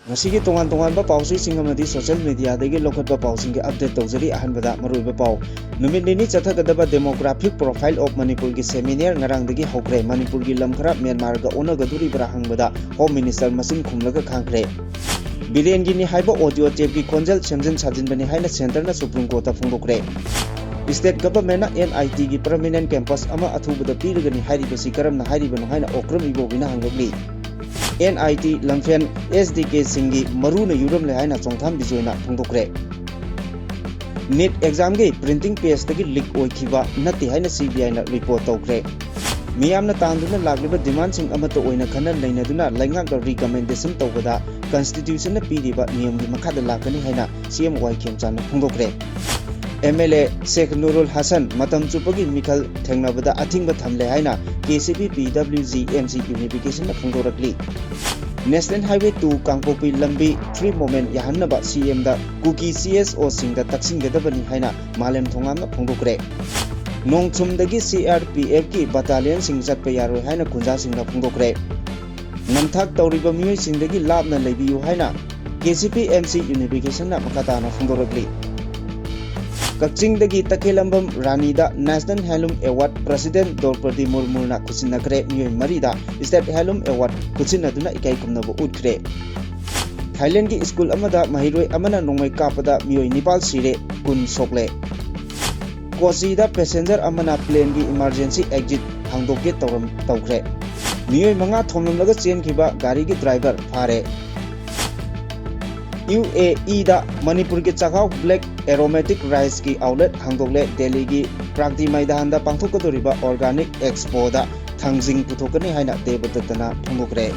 Ngasigi tongan pausi singamadi social media degi lokhatba pausing update tawjari ahanbada maruiba pau numit nini chathagadaba demographic profile of Manipur gi seminar ngarang degi hokre Manipur gi lamkhara Myanmar ga onagaduri bara hangbada Home Minister masin khumlaga khangkre bilen gi ni haiba audio tape gi konjal semjin sajin bani haina center na Supreme Court ta phongdokre State government na NIT gi permanent campus ama athubada piragani hairi basi karam na hairi banu haina okram ibo bina hangogli NIT Lamfen SDK Singi Maruna Yuram le haina chongtham bijoina phongdokre NET exam ge printing page tagi leak oikhiba nati haina CBI na report tawkre miyamna tanduna lagliba demand sing amata oina khana leinaduna laingak da recommendation tawbada constitution na piriba niyam gi makhada lakani haina CM Y Khemchan na phongdokre MLA Sheikh Nurul Hasan matam chupagi mikhal thengnabada athingba thamle haina KCP PWG MC unification na phongdorakli National Highway 2 Kangpopi Lambi 3 moment yahannaba CM da Kuki CSO singda taksingadabani haina malem thongam na phongdokre Nongchumdagi CRPF ki battalion sing chatpa yaroi haina kunja singna phongdokre namthak tawriba miyoi singdagi labna leibiyu haina KCP MC unification na makata na phongdorakli Kaching dagi Takelambam Ranida National Helium Award President Draupadi Murmu na kusinakre miyoi marida State Helium Award kusinaduna ikai kumnabo utkre Thailand ki school amada mahiroi amana nongmai kapada miyoi Nepal sire kun sokle Kosi da passenger amana plane ki emergency exit hangdokge tawkre miyoi manga thomnamlaga chenkhiba gari ki driver phare UAE da Manipur ki Chakhaw Black Aromatic Rice ki outlet hangdokle Delhi ki Prakti Maidan da pangthokadoriba Organic Expo da thangjing puthokani haina debatatana phongdokre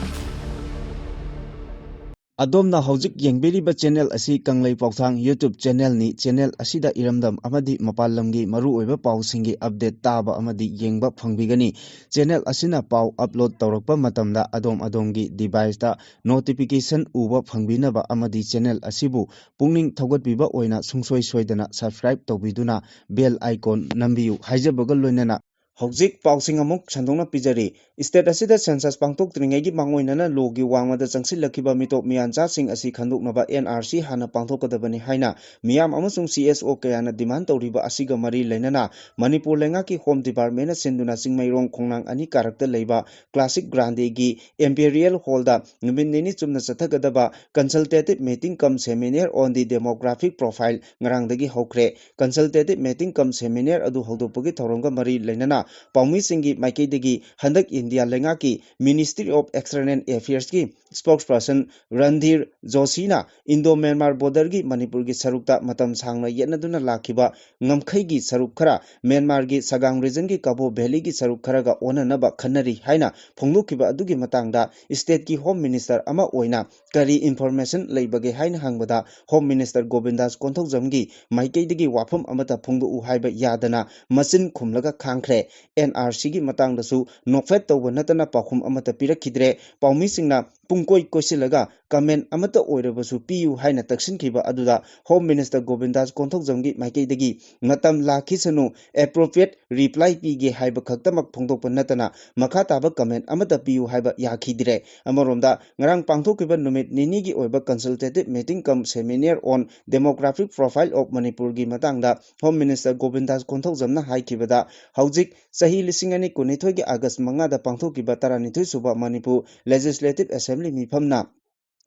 Adomna hojik yengberiba channel asi Kanglei Pauthang YouTube channel ni channel asida iramdam amadi mapallamgi maru oiba pausingi update taba amadi yengba phangbigani channel asina pau upload tawrakpa matamda adomgi device da notification uba phangbinaba amadi channel asibu pungning thogatbiba oina sungsoi soidana subscribe tawbiduna bell icon nambiyu haijabaga loinana Hojik pausing amok sandongna pijari state asida census pangtok tringai mangoinana logi wangmada changsilakiba mitop miancha sing asi khanduknaba NRC hana pangthokadabani haina miyam amasung CSO kayana demand tawriba asiga mari leinana Manipur lenga ki Home Department na sinduna singmairong khongnang ani karakta leiba Classic Grande gi Imperial Hall da numinni chumna chathagadaba consultative meeting cum seminar on the demographic profile ngarangdagi hokre consultative meeting cum seminar adu hodopagi thorongga mari leinana Paumi Singi Maikidegi Handak India Lengaki Ministry of External Affairs ki spokesperson Randhir Joshina Indo-Myanmar border gi Manipur gi sarukta matam sangna yenaduna lakiba ngamkhai gi saruk khara Myanmar gi Sagang region gi Kabo Valley gi saruk khara ga onanaba khanari haina phonglukiba adugi matangda state ki Home Minister ama oina kari information leibage haina hangbada Home Minister Govindas Konthokjam gi Maikidegi wafam amata phongdu u haiba yadana masin khumlaga khangkhre NRC gi matang dasu nokfet tawba natana pakhum amata pirakidre paumi singna pungkoi koisilaga comment amata oirabasu piu haina taksinkiba aduda Home Minister Govindas Konthokjam gi maikeidagi ngatam lakhisanu appropriate reply pige haiba khaktamak phongdokpa natana makha taba comment amata piu haiba yakhidre amaromda ngarang pangthokiba numit nini gi oiba consultative meeting cum seminar on demographic profile of Manipur gi matangda Home Minister Govindas Konthokjam na haikibada hojik Sahi Lisingani Kunithogi August Mangada Pangthoki Batarani Suba Manipur Legislative Assembly Mifamna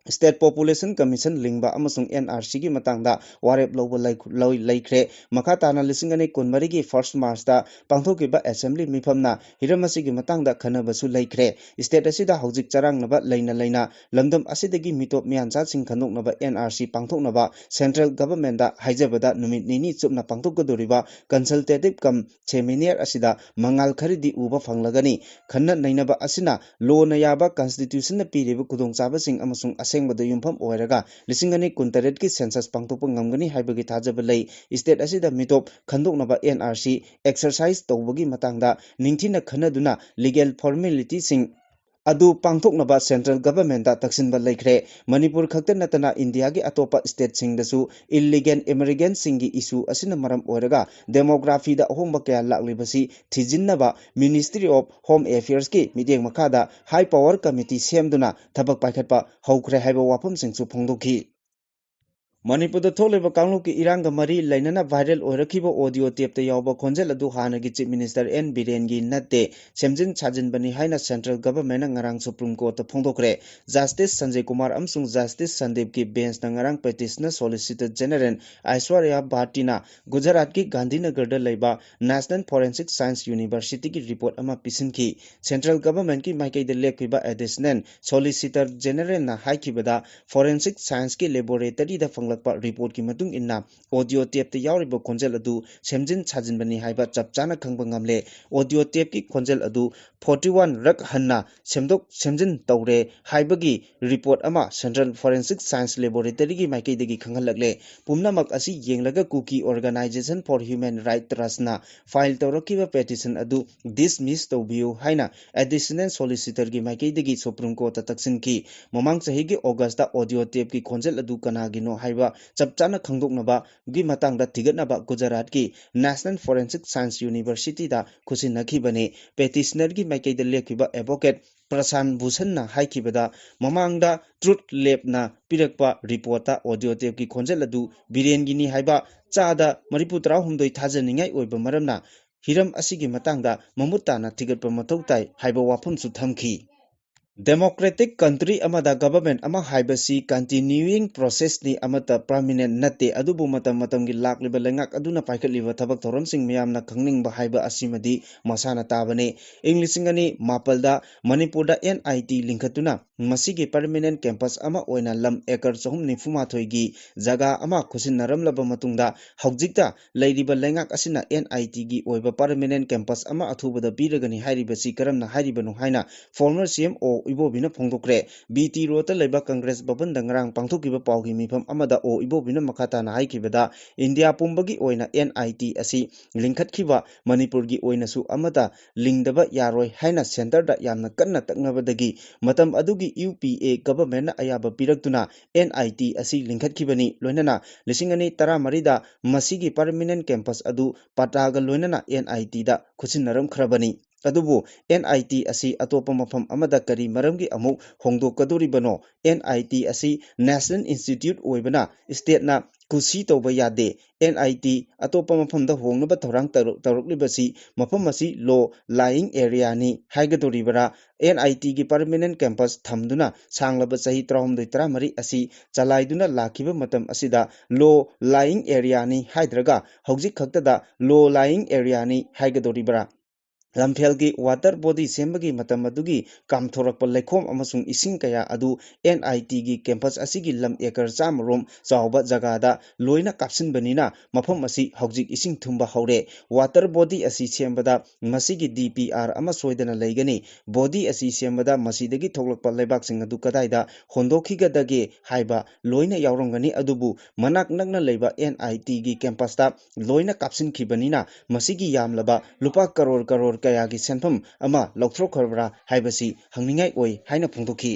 State Population Commission Lingba Amasung NRC gi matangda warep loba laikre makatana lisingani kunmarigi 1st March da pangthokiba Assembly Mifamna hiramasi gi matangda khanabasu laikre state asida hojik charangnaba leina lamdam asidagi mitop miancha sing khanoknaba NRC pangthoknaba Central Government da haijabada numit nini chupna pangthokgadoriba consultative cum seminar asida mangal kharidi uba phanglagani khanna nainaba asina law na yaba constitution na piriba kudongchaba sing amasung asengbada yumpham oiraga lisingani kuntaret ki census pangtokpa ngamgani haibagi thajaba lei state asida mitop khandoknaba NRC exercise tawbagi matangda ningthina khanaduna legal formality sing adu pangthoknaba central government da taksinba leikre manipur khakta natana india gi atopa state sing dasu illegal immigrant singi issue asina maram oiraga demography da ahomba kaya laklibasi thijinnaba ministry of home affairs ki meeting makada high power committee semduna thabak paikhatpa haukhre haiba wafam singsu phongdokhi Manipur da thokleba kanglu ki iranga mari lainana viral oirakiba audio tape ta yawba khonjel adu hana gi chief minister N Biren gi natte semjin chajin bani haina central government ngarang supreme court ta phongdokre justice Sanjay Kumar amsung justice Sandeep ki bench na ngarang petitioner solicitor general Aishwarya Bhattina Gujarat ki Gandhinagar da leiba National Forensic Science University ki report ama pisinki central government ki maikai da lekhiba additional solicitor general na haikibada forensic science ki laboratory da report ki matung inna audio tape te yawriba khonjel adu semjin chajin bani haiba chapchana khangba ngamle audio tape ki khonjel adu 41 rak hanna semdok semjin tawre haibagi report ama central forensic science laboratory ki maikei degi khangalakle pumnamak asi yenglaga kuki organization for human right trust na file tawrakiba petition adu dismiss tawbiu haina additional solicitor ki maikei degi supreme court ta taksin ki momang sahi gi august da audio tape ki khonjel adu kanagino haiba chapchana khangdoknaba gi matangda thigatnaba Gujarat ki National Forensic Science University da khusinakhi bane petitioner gi maikei da lekhiba advocate Prasan Bhushan na haikibada mamangda truth lab na pirakpa report ta audio tape ki khonjel adu Biren gi ni haiba chada mariputra humdoi thajaningai oiba maramna hiram asigi matangda mamutana thigatpa mathautai haiba wafam su thamki Democratic country amada government ama haibasi continuing process ni amata permanent nate adubu matam gi lakliba lengak aduna paikatliba thabak thoram sing miyam na khangning ba haiba asimadi masana tabane Englishingani mapalda Manipurda NIT linkatuna masigi permanent campus ama oina lam acre 393 gi jaga ama khusinnaram laba matungda haujikta leiriba lengak asina NIT gi oiba permanent campus ama athubada piragani hairibasi karamna hairibanu haina former CMO Ibobina Pongdokre, BT Rota Leba Congress Baban Dangrang Pangtukiba Paugi Mipam Amada O Ibobina Makata na Haikibada, India Pumbagi Oina NIT Asi, Linkat Kiba, Manipurgi Oinasu Amata, Lingdaba Yaroi Haina Center da Yamna Kana Taknabadagi, Matam Adugi UPA Government Ayaba Piraktuna, NIT Asi Linkat Kibani, Lonana, Lissingani Tara Marida, Masigi Permanent Campus Adu, Pataga Lonana NIT da, Kusinaram Krabani. Adubu NIT asi atopa mafam amada kari maramgi amuk hongdokadoribano NIT asi National Institute oibana state na kusi tawba yade NIT atopa mafam da hongnaba thorang taruklibasi mafam asi low lying area ni haigadoribara NIT gi permanent campus thamduna sanglaba sahi 313 asi chalaiduna lakiba matam asida low lying area ni haidraga hojik khakta da low lying area ni haigadoribara Lamfelgi water body sembagi matamadugi kamthorakpa lekhom amasung ising kaya adu NIT gi campus asigi lam ekar chamrom chawba jagada loina kapsin banina mafam asi hojik ising thumba haure water body asi sembada masigi DPR ama soidana leigani body asi sembada masidagi thoklakpa lebak sing adu kadaida hondokhigadage haiba loina yaurongani adubu manak nakna leiba NIT gi campus ta loina kapsin khibanina masigi yamlaba lupa karor kaya gi senfam ama lokthrokharbra haibasi hangningai oi haina phungdokhi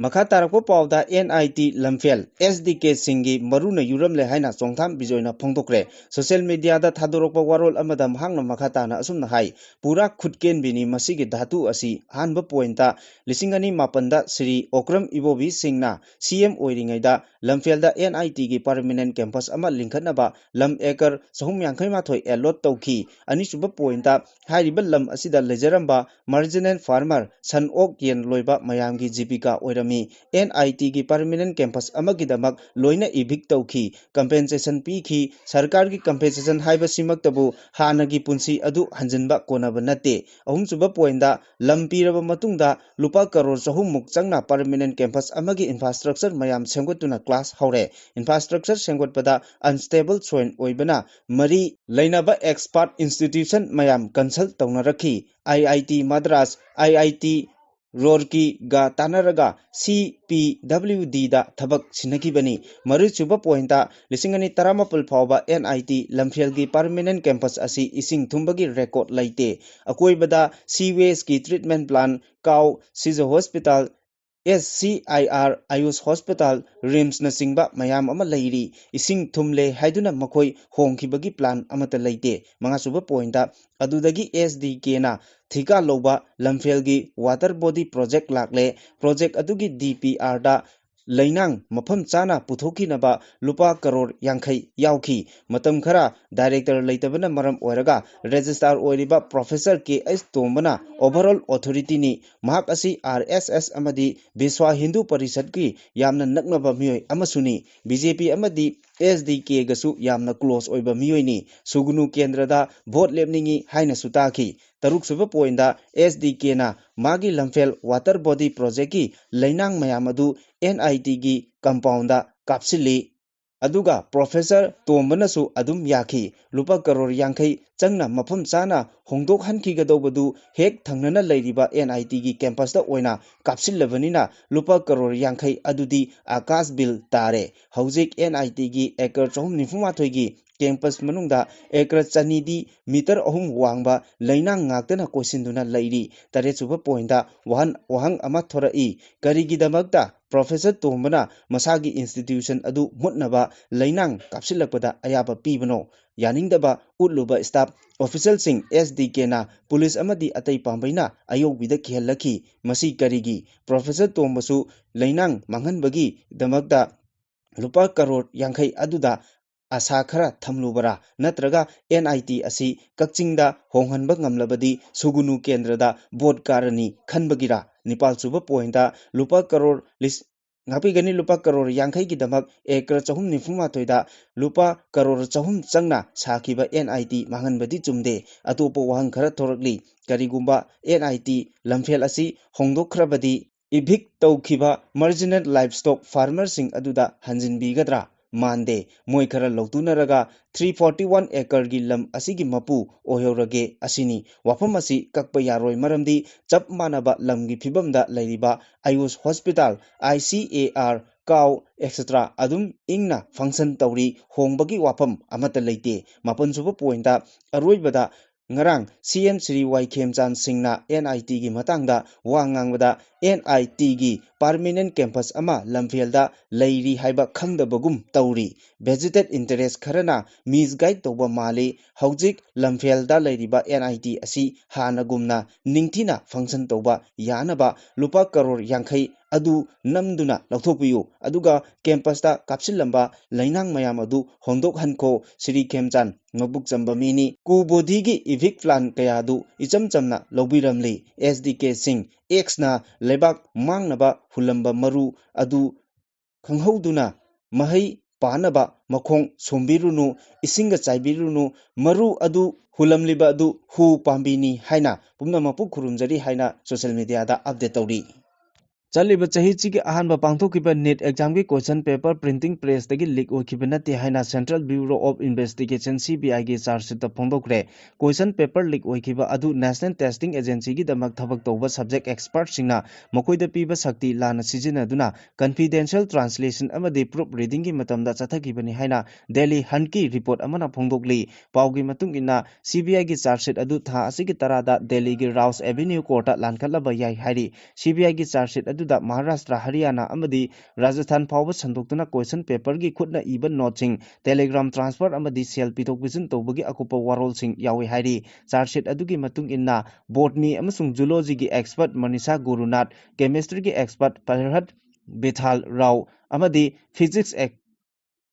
Makha tarakpo pawda NIT Lamphel SDK singi maruna yuramle haina chongtham bijoina phongdokre social media da thadorokpa warol amada mahangna makha tana asumna hai pura khutken bini masigi dhatu asi hanba pointa lisingani mapanda Sri Okram Ibobi Singna CM oiringaida Lamphel da NIT gi permanent campus ama linkhatnaba lam acre 382 allot tawki ani suba pointa hairiba lam asida lejaramba marginal farmer san ok yen loiba mayamgi jipika oirami NIT gi permanent campus amagidamak loina ibik tawki compensation piki sarkar gi compensation haiba simaktabu hanagi punsi adu hanjinba konaba nate ahumsuba poinda lampiraba matungda lupa karor 3 muk changna permanent campus amagi infrastructure mayam sengotuna class haure infrastructure sengotpada unstable soil oibana mari lainaba expert institution mayam consult tawnarakhi IIT Madras IIT Roorkee ga Tanaraga CPWD da thabak sinakibani maruchuba pointa lisingani taramapul phawba NIT Lamphel gi permanent campus asi ising thumbagi record laite akoi bada sewage ki treatment plant Cow Siza Hospital SCIR Ayush Hospital RIMS na singba mayam ama lairi ising thumle haiduna makoi hongkhibagi plan amata laite mangasuba pointa adudagi SDK na thika loba Lamphel water body project lakle project adugi DPR da Lainang mafam chana puthoki naba lupa karor yankhai yauki matam khara director leitabana maram oiraga registrar oiriba professor KS Tombana overall authority ni mahak asi RSS amadi Biswa Hindu Parishad ki yamna naknaba mioi amasuni BJP amadi SDK gasu yamna close oiba mioi ni sugunu kendrada vote lepningi haina sutaki taruk suba poinda SDK na magi Lamphel water body project ki Lainang mayamadu NIT gi compounda kapsili aduga professor Tombanasu adum yaki lupa karor yankhai changna mafam chana hongdok hanki gadobadu hek thangnana leiriba NIT gi campus da oina kapsil labanina lupa karor yankhai adudi akas bill tare hojik NIT gi acre 398 gi campus manungda acre chanidi meter ahum wangba Lainang ngaktana koisinduna leiri tare suba pointa wahang ama thorai karigi damakta Professor Tombana masagi institution adu mutnaba Lainang kapsilakpada ayaba pibano yaningdaba utluba staff official sing SDK na police amadi atai pambaina ayobida khelaki masi karigi Professor Tombasu Lainang manghanbagi damakta lupa karor yankhai aduda asa khara thamlubara natraga NIT asi kakchingda honghanba ngamlabadi sugunu kendrada board karani khanbagira Nepal suba pointa lupa karor list ngapi gani lupa karor yankhai ki damak acre 398 da lupa karor 300 changna sakiba NIT manganbadi chumde atopo wahang khara thorakli karigumba NIT Lamphel asi hongdokhrabadi ibhik tawkhiba marginal livestock farmer sing aduda hanjinbigadra Mande moi khara logtunaraga 341 acre gi lam asigi mapu oheurage asini wafam asi kakpa yaroi maramdi chap manaba lamgi phibamda lairiba Ayush Hospital ICAR Cow etc adum ingna function tawri hongbagi wafam amata leite mapan suba pointa aroibada ngarang CM Sri Y Khemchan Singna NIT gi matangda wangangbada NIT gi permanent campus ama Lamphel leiri haiba khangdabagum tawri vested interest kharana misguide toba mali hojik Lamphel leiriba NIT asi hanagumna ningthina function toba yanaba lupa karor yankhai adu namduna lathokpiyu aduga campus da kapsilamba Lainang mayam adu hongdok hanko Sri Khemchan ngobuk chamba mini ku bodhi gi evic plan kayadu icham chamna lobiramli SDK Singh X na lebak mangnaba hulamba maru adu khanghouduna mahai panaba makhong sombirunu isinga chaibirunu maru adu hulamliba adu hu pambini haina pumna mapu khurumjari haina social media da update tawri Chaliba chahichi ki ahanba pangthokiba NET exam ki question paper printing press tagi leak okiba nate haina Central Bureau of Investigation CBI gi charge sheet ta phongdokre question paper leak okiba adu National Testing Agency gi damak thabak toba subject expert singna makoida piba sakti lana sijina duna confidential translation amadi proof reading gi matamda chathakibani haina Delhi Hunt ki report amana phongdokli paugi matung inna CBI gi charge sheet adu tha asigi tarada Delhi gi Rouse Avenue court ta lankhalaba yai hairi CBI gi charge sheet da Maharashtra Haryana amadi Rajasthan phawba sandoktuna question paper gi khutna iba noting telegram transfer amadi sel pitok bisin tobagi akupa warol sing yawi hairi charge sheet adugi matung inna botany amasung zoology gi expert Manisha Gurunath chemistry gi expert Parhat Bethal Rao amadi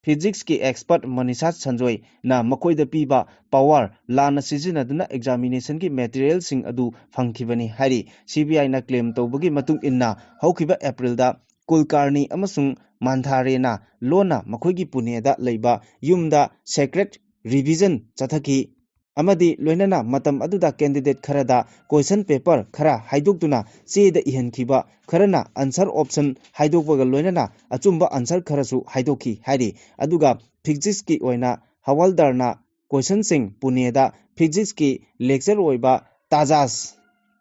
physics ki expert Manisha Sanjoy na makoida piba power lana sijinaduna examination ki material sing adu phangkhibani hari CBI na claim tawbagi matung inna haukiba April da Kulkarni amasung Mandhare na lona makoigi Pune da leiba yumda secret revision chathaki amadi loinana matam aduda candidate kharada question paper khara haidokduna cheda ihankhiba kharana answer option haidokbaga loinana achumba answer kharasu haidokhi hairi aduga physics ki oina hawaldarna question sing Pune da physics ki lecture oiba Tajas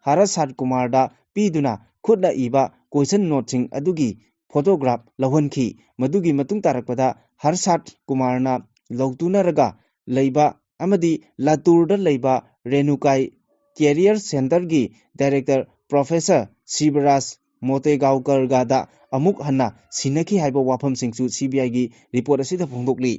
Harasat Kumar da piduna khutna iba question note sing adugi photograph lawanki madugi matung tarakpada Harsat Kumarna Lautuna Raga Leiba Amadi Laturda Leiba Renukai Career Center gi Director Professor Sibaras Motegaukar Gada Amuk Hanna Sinaki Haiba Wapam Singsu CBI gi report asida phongdokli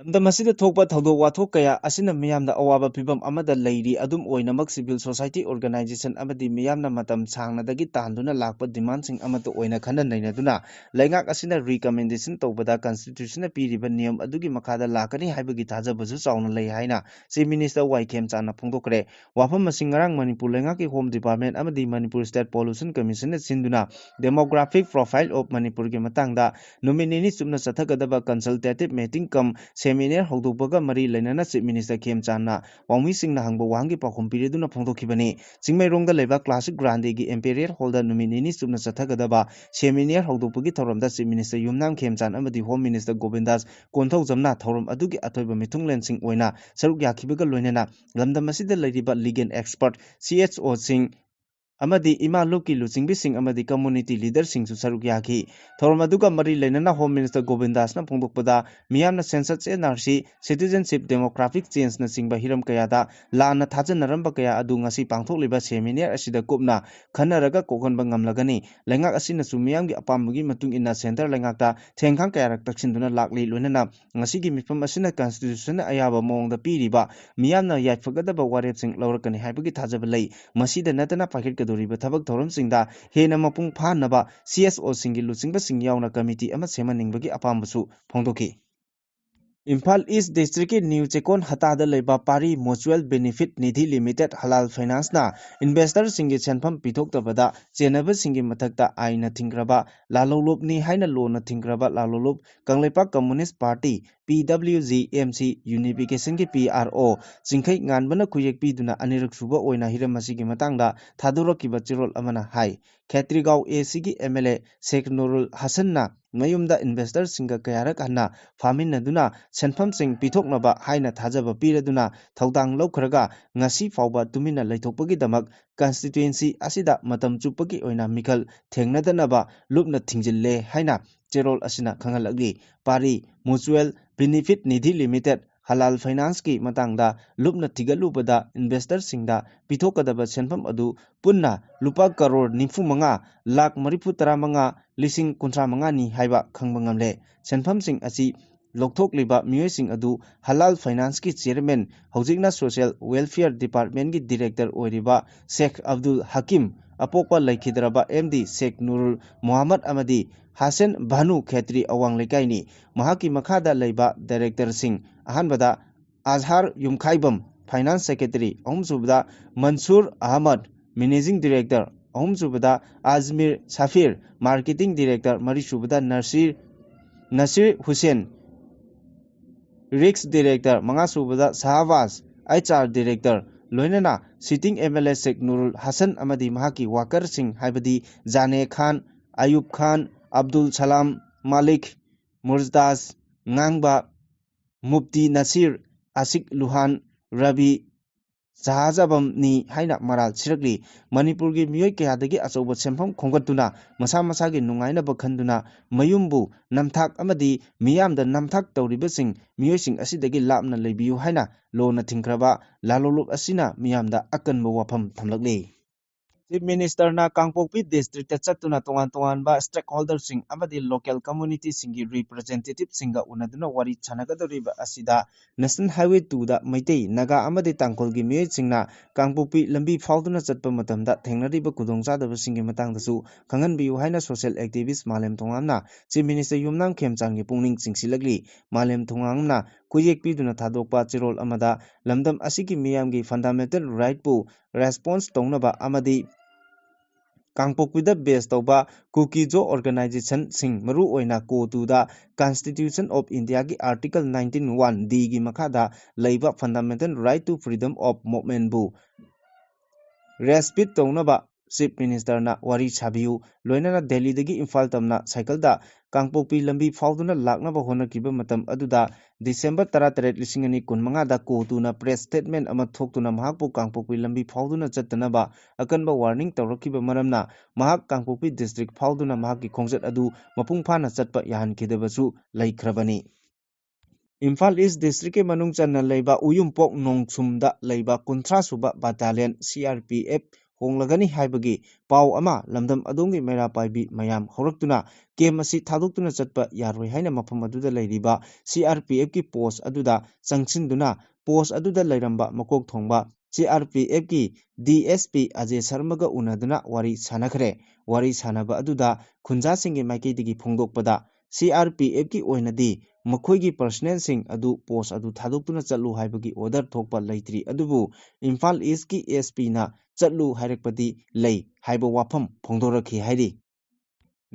lamdam asida thokpa thodok wathok kaya asina miyamda awaba phibam amada leiri adum oinamak civil society organization amadi miyamna matam sangnadagi tanduna lakpa demand sing amata oina khana nainaduna laingak asina recommendation tobada constitution piriba niyam adugi makada lakani haibagi thajabasu chauna lei haina chief minister Waikem Chana phongdokre wafam masing ngarang Manipur laingak ki home department amadi Manipur state pollution commission sinduna demographic profile of Manipur gi matangda nominee chumna chathagadaba consultative meeting kam seminar hogdokbaga mari lainana chief minister Kem Chana wangmi singna hangba wangi pakhom pireduna phongdokhibani chingmai rongda leba classic grande gi imperial hall da nominee chumna chathagadaba seminar hogdokbagi thoramda chief minister Yumnam Kem Chan amadi home minister Govindas Konthau Jamna thoram adugi atoiba mithunglen sing oina saruk yakhibaga loinana lamdam asida leiriba legal expert CHO sing amadi ima luki luchingbi sing amadi community leader sing su saruk yaki thormaduga mari lainana home minister Govindas na phongdokpada miyamna census NRC citizenship demographic change na singba hiram kayada lana thajanaramba kaya adu ngasi pangthokliba seminar asida kopna khanaraga kokonba ngamlagani laingak asina su miyamgi apambugi matung inna center laingakta thengkhang kayarak taksinduna lakli loinana ngasi gi mifam asina constitution ayaba mongda piriba miyamna yaitfagadaba warep sing lawrakani haibagi thajaba lei masida natana pakhit riba thabak thoram singda hena mapung phanaba CSO singi luchingba sing yauna committee ama semaningbagi apambasu phongdoki Imphal East District New Chekon Hatada Leba Pari Mutual Benefit Nidhi Limited Halal Finance na investor singi senpham pithoktabada chenaba singi mathakta aina thingraba lalolop ni haina lona thingraba lalolop Kangleipak Communist Party PWG-MC Unification ki PRO Chingkhai nganbana khuyek piduna anirak suba oina hiramasi gi matangda thadurakiba chirol amana hai Khetrigau AC gi MLA Sheikh Nurul Hasan na mayumda investor singa kayarak hanna faminaduna senpham sing pithoknaba haina thajaba piraduna thaudang laukhraga ngasi fawba tumina leithokpagi damak constituency asida matam chupagi oina mikhal thengnadanaba lupna thingjille haina cherol asina khangalagi Pari Mutual Benefit Nidhi Limited Halal Finance ki matangda lupna thigalubada investor singda pithokadaba senpham adu punna lupa crore 95 lakh 35 lising 35 ni haiba khangba ngamle senpham sing asi lokthokliba miyoi sing adu Halal Finance ki chairman hojikna social welfare department ki director oiriba Sheikh Abdul Hakim apokpa laikhidraba MD Sheikh Nurul Muhammad Amadi Hasan Bhanu Khetri awang lekai ni mahaki makhada leiba director sing ahanbada Azhar Yumkhaibam finance secretary ahumsubada Mansur Ahmad managing director ahumsubada Azmir Safir marketing director marisubada Nasir Hussain Risk Director mangasubada Sahavas HR Director loinana sitting MLA Sheikh Nurul Hasan amadi mahaki worker sing haibadi Jane Khan Ayub Khan Abdul Salam Malik Murdas Ngangba Mufti Nasir Asik Luhan Rabi Sahajabam ni haina maral sirakli Manipur gi miyoi kayadagi achoba sempham khongatuna masa masa gi nungaina bakhanduna mayumbu namthak amadi miyamda namthak tawriba sing miyoi sing asidagi lapna leibiyu haina lona thingkraba lalolop asina miyamda akanba wafam thamlakli Chief Minister na Kangpokpi District chatuna tongan ba stakeholder sing amadi local community singi representative singa unaduna wari chanagadoriba asida National Highway 2 da Maitei Naga amadi Tangkol gi miyoi singna Kangpokpi lambi fauduna chatpa matamda thengnariba kudongchadaba singi matangdasu khanganbiyu haina social activist Malem Thongamna Chief Minister Yumnam Khemchang gi pungning chingsilagli Malem Thongamna kuyek piduna thadokpa chirol amada lamdam asigi miyamgi fundamental right pu response tongnaba amadi Kangpokpida based tauba Kukijo organization sing maru oina ko2 da Constitution of India ki article 19(1) D gi makhada leiba fundamental right to freedom of movement bu respect taunaba Chief Ministerna wari sabiu loinana Delhi dagi Imphal tamna cycle da Kangpokpi lambi fauduna laknaba honakiba matam aduda December 18 2015 da kotuna press statement ama thoktuna mahakpu Kangpokpi lambi fauduna chattanaba akanba warning tawrakiba maramna mahak Kangpokpi district fauduna mahakki khongjat adu mapung phana chatpa yahankidabasu laikhrabani Imphal East District ke manung channa leiba Uyumpok Nongchumda leiba 30 suba battalion CRPF honglagani haibagi pau ama lamdam adongi mera paibi mayam horaktuna kem asi thadoktuna chatpa yaroi haina mafam aduda leiriba CRPF ki post aduda changsinduna post aduda leiramba makok thongba CRPF ki DSP Ajay Sharma ga unaduna wari sanakhre wari sanaba aduda khunja singi maikei digi phongdokpada CRPF ki oinadi makhoi gi personnel sing adu post adu thadoktuna chatlu haibagi order thokpa leitri adubu Imphal East ki SP na chatlu hairakpadi lei haiba wafam phongdorakhi hairi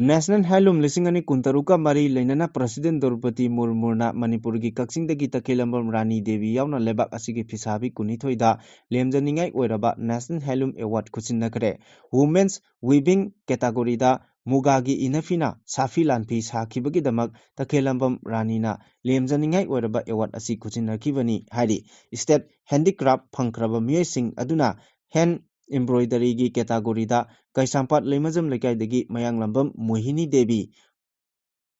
National Handloom Lisingani Kuntaruka Mari Lainana President Draupadi Murmuna Manipur gi Kakching dagi Takhelambam Rani Devi yauna lebak asigi phisabi kunithoida lemjaningai oiraba National Handloom Award khuchinnakre Women's Weaving category da Mugagi inafina safi lanphi sakhibagi damak Takhelambam Ranina lemjaningai oiraba award asi khuchinnakibani hairi State Handicraft phangkraba miyoi aduna hand embroidery gi category da Kaisampat Lemajam Lekaidagi Mayanglambam Mohini Devi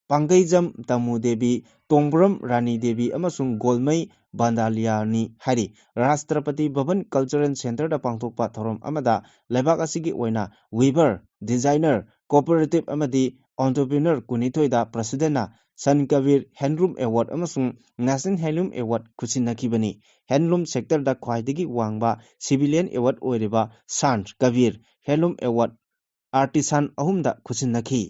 Pangaijam Tamu Devi Tongbram Rani Devi amasung Golmai Bandaliani Hari Rashtrapati Bhavan Cultural Center da pangthokpa thorom amada lebak asigi oina weaver designer cooperative amadi entrepreneur kunithoida presidentna San Kabir Handloom Award amasung National Handloom Award khuchinnakibani Handloom sector da khwaidagi wangba civilian award oiriba Sant Kabir Handloom Award Artisan ahumda khuchinnakhi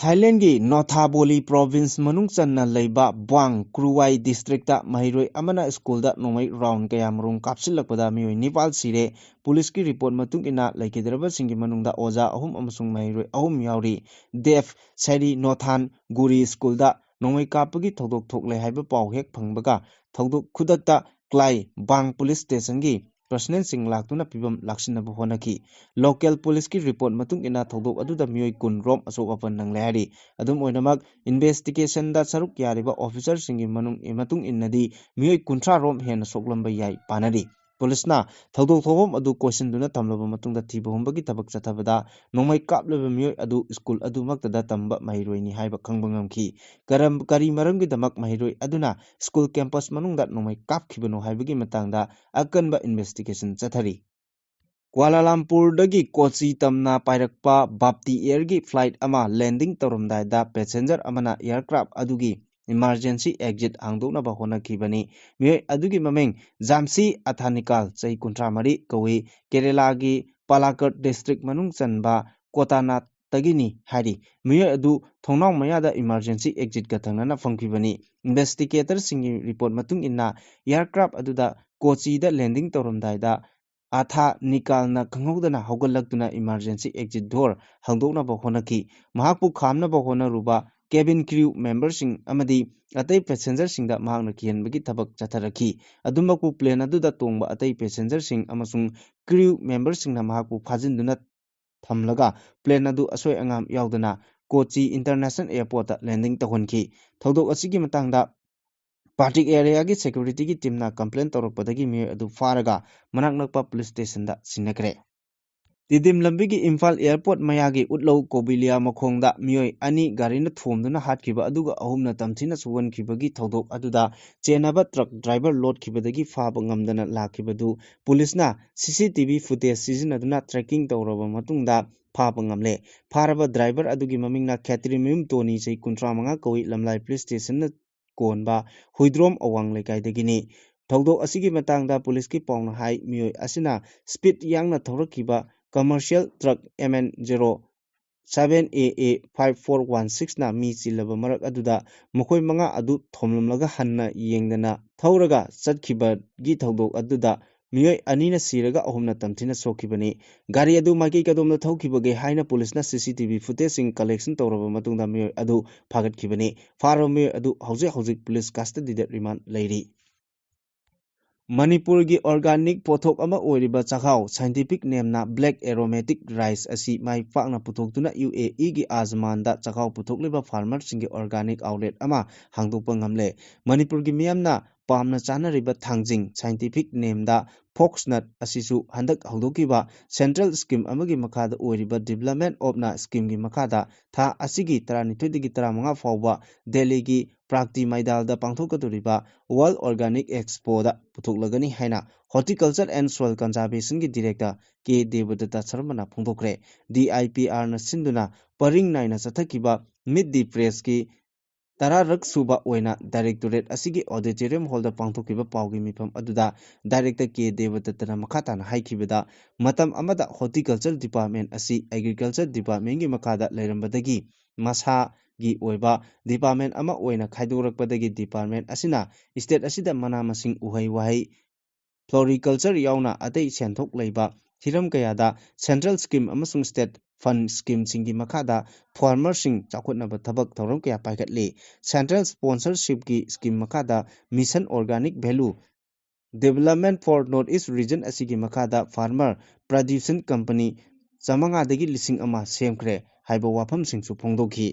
Thailand gi Nonthaburi province manung channa leiba Buang Kruwai district da mahiroi amana school da nomai round kayamrung kapsilakpada mioi Nepal sire police ki report matung ina laikidraba singi manungda oja ahum amasung mahiroi ahum yauri Def Sari Nothan Guri school da nomai kapagi thodok thoklai haiba pau hek phangbaga thodok khudakta Klai Bang police station gi personnel sing laktuna pibam laksinaba honaki local police ki report matung ina thodok aduda mioi kun rom asokapan nanglehari adum oinamak investigation da saruk yariba officer singi matung innadi mioi kunthra rom hena soklamba yai panari police na thodok thobom adu question duna tamlaba matungda thiba humbagi tabak chathabada nomai kaplaba mioi adu school adu maktada tamba mahiroini haiba khangba ngamki kari maramgi damak mahiroi aduna school campus manungda nomai kapkhibano haibagi matangda akanba investigation chathari Kuala Lumpur dagi Kochi tamna pairakpa Bapti Air gi flight ama landing torumdai da passenger amana aircraft adugi emergency exit hangdoknaba honakibani mioi adugi mameng Jamsi Athanikal chai kuntramari kawi Kerala gi Palakkad district manung chanba Kotanat tagini hari mioi adu thongnau mayada emergency exit ga thangnana phangkibani investigator singi report matung inna aircraft aduda Kochi da landing torumdai da Atha Nikalna Kanghodana Hogalaktuna emergency exit door hangdoknaba honaki mahakpu khamnaba honaruba cabin crew members sing amadi atai passenger singda mahakna kihanbagi thabak chatharaki adumakpu plane aduda tongba atai passenger sing amasung crew members singna mahakpu phajinduna thamlaga plane adu asoi angam yaudana Kochi International Airport ta landing tahonki thodok asigi matangda Party area gi security gi team na complain torokpadagi mioi adu faraga manak nakpa police station da sinakre Tidim lambi gi Imphal airport mayagi utlo Kobilia makhongda mioi ani garina thomduna hatkiba aduga ahumna tamthina suwankibagi thodok aduda chenaba truck driver load kibadagi faba ngamdana lakibadu police na CCTV footage sizinaduna tracking tawraba matungda faba ngamle faraba driver adugi mamingna Khatrimim Toni sei 35 kawi lamlai police station na konba huidrom awang lekaidagini thodok asigi matangda police ki pauna hai mioi asina speed yangna thorakiba commercial truck MN0 7AA 5416 na mi chilaba marak aduda mokoi manga adu thomlamlaga hanna yengdana thauraga chatkiba gi thodok aduda mioi anina siraga ahumna tamthina sokibani gari adu maki kadomna thokibage haina police na CCTV footage sing collection tawraba matungda mioi adu phagat kibani faro mioi adu hauzik police custody da remand lairi ꯃꯅꯤꯄꯨꯔꯒꯤ organic ꯄꯣꯠꯊꯣꯛ ꯑꯃ ꯑꯣꯏꯔꯤꯕ ꯆꯥꯛꯍꯥꯎ scientific ꯅꯦꯝꯅ black aromatic rice ꯑꯁꯤ ꯃꯥꯏ ꯄꯥꯛꯅ ꯄꯨꯊꯣꯛꯇꯨꯅ UAEꯒꯤ ꯑꯖꯃꯥꯟꯗ ꯆꯥꯛꯍꯥꯎ ꯄꯨꯊꯣꯛꯂꯤꯕ ꯐꯥꯔꯃꯔꯁꯤꯡꯒꯤ ꯑꯣꯔꯒꯥꯅꯤꯛ ꯑꯥꯎꯠꯂꯦꯠ ꯑꯃ ꯍꯥꯡꯗꯣꯛꯄ ꯉꯝꯂꯦ꯫ ꯃꯅꯤꯄꯨꯔꯒꯤ ꯃꯤꯌꯥꯝꯅ ꯄꯥꯝꯅ ꯆꯥꯅꯔꯤꯕ ꯊꯥꯡꯖꯤꯡ ꯁꯥꯏꯟꯇꯤꯐꯤꯛ ꯅꯦꯝꯗ ꯐꯣꯛꯁꯅꯠ ꯑꯁꯤꯁꯨ ꯍꯟꯗꯛ ꯍꯧꯗꯣꯛꯈꯤꯕ ꯁꯦꯟꯇ꯭ꯔꯦꯜ ꯁ꯭ꯀꯤꯝ ꯑꯃꯒꯤ ꯃꯈꯥꯗ ꯑꯣꯏꯔꯤꯕ ꯗꯤꯚꯦꯂꯞꯃꯦꯟꯠ ꯑꯣꯐꯅ ꯁ꯭ꯀꯤꯝꯒꯤ ꯃꯈꯥꯗ ꯊꯥ ꯑꯁꯤꯒꯤ 12ꯗꯒꯤ 15 ꯐꯥꯎꯕ ꯗꯦꯜꯂꯤꯒꯤ ꯄ꯭ꯔꯥꯒꯇꯤ ꯃꯩꯗꯥꯟꯗ ꯄꯥꯡꯊꯣꯛꯀꯗꯧꯔꯤꯕ ꯋꯥꯔꯜꯗ ꯑꯣꯔꯒꯥꯅꯤꯛ ꯑꯦꯛꯁꯄꯣꯗ ꯄꯨꯊꯣꯛꯂꯒꯅꯤ ꯍꯥꯏꯅ ꯍꯣꯔꯇꯤꯀꯜꯆꯔ ꯑꯦꯟड ꯁꯣꯏꯜ ꯀꯟꯖꯥꯔꯚꯦꯁꯟꯒꯤ ꯗꯤꯔꯦꯛꯇꯔ ꯀꯦ ꯗꯦꯕꯗꯠꯇ ꯁꯔꯃꯅ ꯐꯣꯡꯗꯣꯛꯈ꯭ꯔꯦ꯫ DIPRꯅ ꯁꯤꯟꯗꯨꯅ ꯄꯔꯤꯡ ꯅꯥꯏꯅ ꯆꯠꯊꯈꯤꯕ ꯃꯤꯠ ꯗꯤ ꯄ꯭ꯔꯦꯁꯀꯤ 10ꯔꯛ ꯁꯨꯕ ꯑꯣꯏꯅ ꯗꯥꯏꯔꯦꯛꯇꯣꯔꯦꯠ ꯑꯁꯤꯒꯤ ꯑꯣꯗꯤꯇꯣꯔꯤꯌꯝ ꯍꯣꯜꯗ ꯄꯥꯡꯊꯣꯛꯈꯤꯕ ꯄꯥꯎꯒꯤ ꯃꯤꯐꯝ ꯑꯗꯨꯗ ꯗꯥꯏꯔꯦꯛꯇꯔ ꯀꯦ ꯗꯦꯕꯗꯠꯇꯅ ꯃꯈꯥ ꯇꯥꯅ ꯍꯥꯏꯈꯤꯕꯗ ꯃꯇꯝ ꯑꯃꯗ ꯍꯣꯔꯇꯤꯀꯜꯆꯔ ꯗꯤꯄꯥꯔꯠꯃꯦꯟꯠ ꯑꯁꯤ ꯑꯦꯒ꯭ꯔꯤꯀꯜꯆꯔ ꯗꯤꯄꯥꯔꯠꯃꯦꯟꯠꯒꯤ ꯃꯈꯥꯗ ꯂꯩꯔꯝꯕꯗꯒꯤ ꯃꯁꯥꯒꯤ ꯑꯣꯏꯕ ꯗꯤꯄꯥꯔꯠꯃꯦꯟꯠ ꯑꯃ ꯑꯣꯏꯅ ꯈꯥꯏꯗꯣꯔꯛꯄꯗꯒꯤ ꯗꯤꯄꯥꯔꯠꯃꯦꯟꯠ ꯑꯁꯤꯅ ꯁ꯭ꯇꯦꯠ ꯑꯁꯤꯗ ꯃꯅꯥ-ꯃꯁꯤꯡ, ꯎꯍꯩ-ꯋꯥꯍꯩ, ꯐ꯭ꯂꯣꯔꯤꯀꯜꯆꯔ ꯌꯥꯎꯅ ꯑꯇꯩ ꯁꯦꯟꯊꯣꯛ ꯂꯩꯕ ꯍꯤꯔꯝ ꯀꯌꯥꯗ ꯁꯦꯟꯇ꯭ꯔꯦꯜ ꯁ꯭ꯀꯤꯝ ꯑꯃꯁꯨꯡ ꯁ꯭ꯇꯦꯠ ꯐꯟꯗ ꯁ꯭ꯀꯤꯝꯁꯤꯡꯒꯤ ꯃꯈꯥꯗ ꯐꯥꯔꯃꯔꯁꯤꯡ ꯆꯥꯎꯈꯠꯅꯕ ꯊꯕꯛ ꯊꯧꯔꯝ ꯀꯌꯥ ꯄꯥꯏꯈꯠꯂꯤ꯫ ꯁꯦꯟꯇ꯭ꯔꯦꯜ ꯁ꯭ꯄꯣꯟꯁꯔꯁꯤꯞꯀꯤ ꯁ꯭ꯀꯤꯝ ꯃꯈꯥꯗ mission organic value development for north east region ꯑꯁꯤꯒꯤ ꯃꯈꯥꯗ ꯐꯥꯔꯃꯔ ꯄ꯭ꯔꯗ꯭ꯌꯨꯁꯟ ꯀꯝꯄꯅꯤ 500 ꯗꯒꯤ 1,000 ꯁꯦꯝꯈ꯭ꯔꯦ ꯍꯥꯏꯕ ꯋꯥꯐꯝꯁꯤꯡꯁꯨ ꯐꯣꯡꯗꯣꯛꯈꯤ꯫